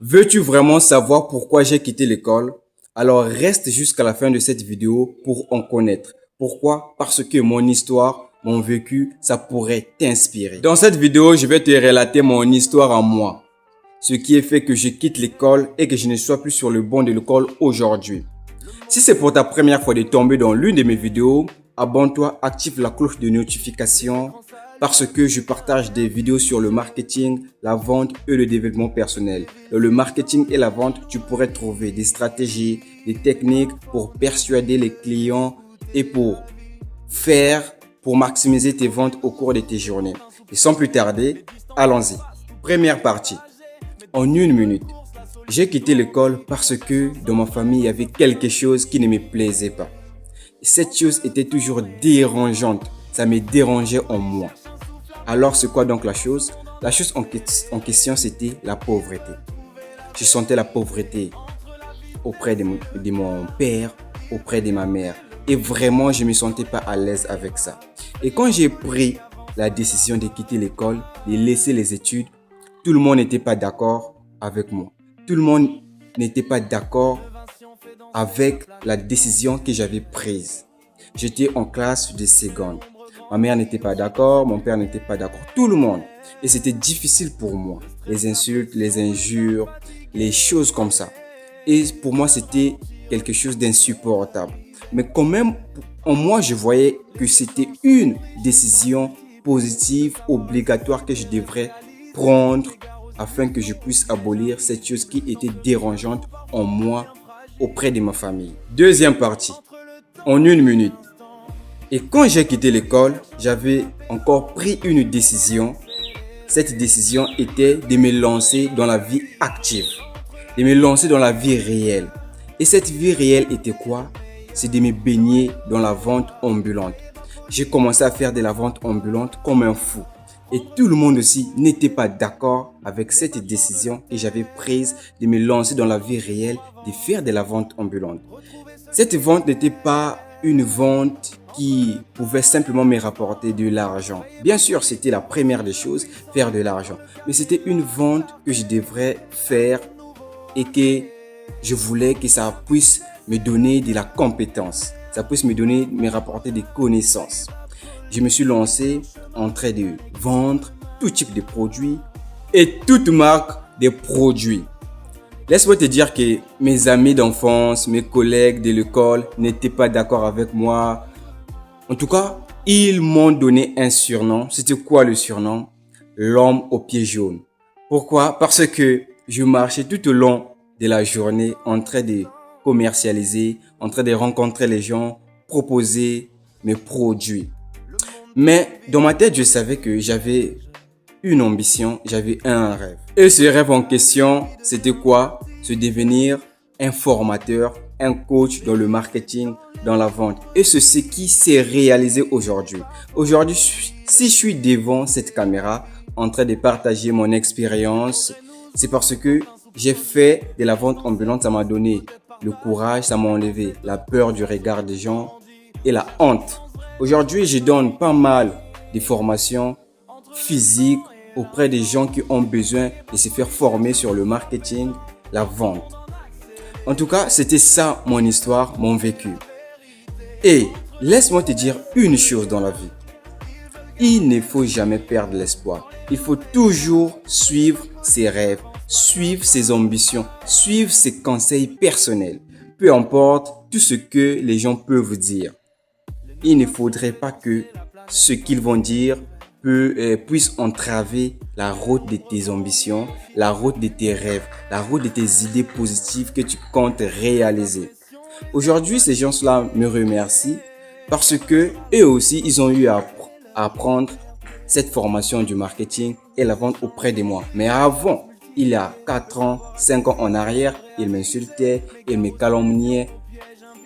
Veux-tu vraiment savoir pourquoi j'ai quitté l'école? Alors reste jusqu'à la fin de cette vidéo pour en connaître. Pourquoi? Parce que mon histoire, mon vécu, ça pourrait t'inspirer. Dans cette vidéo, je vais te relater mon histoire à moi. Ce qui est fait que je quitte l'école et que je ne sois plus sur le banc de l'école aujourd'hui. Si c'est pour ta première fois de tomber dans l'une de mes vidéos, abonne-toi, active la cloche de notification parce que je partage des vidéos sur le marketing, la vente et le développement personnel. Dans le marketing et la vente, tu pourrais trouver des stratégies, des techniques pour persuader les clients et pour maximiser tes ventes au cours de tes journées. Et sans plus tarder, allons-y. Première partie. En une minute. J'ai quitté l'école parce que dans ma famille, il y avait quelque chose qui ne me plaisait pas. Cette chose était toujours dérangeante. Ça me dérangeait en moi. Alors, c'est quoi donc la chose? La chose en question, c'était la pauvreté. Je sentais la pauvreté auprès de mon père, auprès de ma mère. Et vraiment, je ne me sentais pas à l'aise avec ça. Et quand j'ai pris la décision de quitter l'école, de laisser les études, tout le monde n'était pas d'accord avec moi. Tout le monde n'était pas d'accord avec la décision que j'avais prise. J'étais en classe de seconde. Ma mère n'était pas d'accord, mon père n'était pas d'accord, tout le monde. Et c'était difficile pour moi. Les insultes, les injures, les choses comme ça. Et pour moi, c'était quelque chose d'insupportable. Mais quand même, en moi, je voyais que c'était une décision positive, obligatoire que je devrais prendre afin que je puisse abolir cette chose qui était dérangeante en moi auprès de ma famille. Deuxième partie, en une minute. Et quand j'ai quitté l'école, j'avais encore pris une décision. Cette décision était de me lancer dans la vie active, de me lancer dans la vie réelle. Et cette vie réelle était quoi? C'est de me baigner dans la vente ambulante. J'ai commencé à faire de la vente ambulante comme un fou. Et tout le monde aussi n'était pas d'accord avec cette décision que j'avais prise de me lancer dans la vie réelle, de faire de la vente ambulante. Cette vente n'était pas une vente qui pouvait simplement me rapporter de l'argent. Bien sûr, c'était la première des choses, faire de l'argent. Mais c'était une vente que je devrais faire et que je voulais que ça puisse me donner de la compétence. Ça puisse me rapporter des connaissances. Je me suis lancé en train de vendre tout type de produits et toute marque de produits. Laisse-moi te dire que mes amis d'enfance, mes collègues de l'école n'étaient pas d'accord avec moi. En tout cas, ils m'ont donné un surnom. C'était quoi le surnom? L'homme aux pieds jaunes. Pourquoi? Parce que je marchais tout au long de la journée en train de commercialiser, en train de rencontrer les gens, proposer mes produits. Mais dans ma tête, je savais que j'avais une ambition, j'avais un rêve. Et ce rêve en question, c'était quoi? Se devenir un formateur, un coach dans le marketing, dans la vente. Et c'est ce qui s'est réalisé aujourd'hui. Aujourd'hui, si je suis devant cette caméra en train de partager mon expérience, c'est parce que j'ai fait de la vente ambulante. Ça m'a donné le courage, ça m'a enlevé la peur du regard des gens et la honte. Aujourd'hui, je donne pas mal de formations physiques auprès des gens qui ont besoin de se faire former sur le marketing, la vente. En tout cas, c'était ça mon histoire, mon vécu. Et laisse-moi te dire une chose dans la vie. Il ne faut jamais perdre l'espoir. Il faut toujours suivre ses rêves, suivre ses ambitions, suivre ses conseils personnels. Peu importe tout ce que les gens peuvent vous dire. Il ne faudrait pas que ce qu'ils vont dire puisse entraver la route de tes ambitions, la route de tes rêves, la route de tes idées positives que tu comptes réaliser. Aujourd'hui, ces gens-là me remercient parce que eux aussi, ils ont eu à apprendre cette formation du marketing et la vente auprès de moi. Mais avant, il y a 4 ans, 5 ans en arrière, ils m'insultaient, ils me calomniaient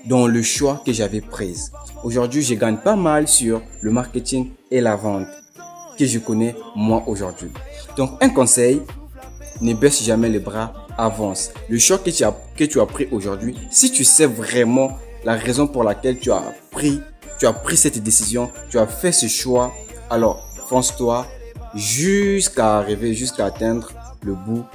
dans le choix que j'avais pris. Aujourd'hui, je gagne pas mal sur le marketing et la vente que je connais moi aujourd'hui. Donc, un conseil, ne baisse jamais les bras, avance. Le choix que tu as pris aujourd'hui, si tu sais vraiment la raison pour laquelle tu as pris cette décision, tu as fait ce choix, alors fonce-toi jusqu'à atteindre le bout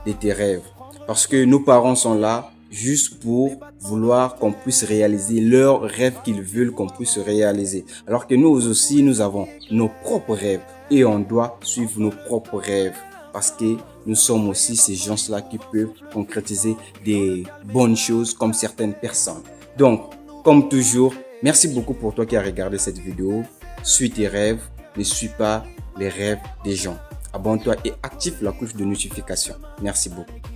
de tes rêves. Parce que nos parents sont là juste pour vouloir qu'on puisse réaliser leurs rêves qu'ils veulent qu'on puisse réaliser. Alors que nous aussi, nous avons nos propres rêves et on doit suivre nos propres rêves parce que nous sommes aussi ces gens-là qui peuvent concrétiser des bonnes choses comme certaines personnes. Donc, comme toujours, merci beaucoup pour toi qui as regardé cette vidéo. Suis tes rêves, ne suis pas les rêves des gens. Abonne-toi et active la cloche de notification. Merci beaucoup.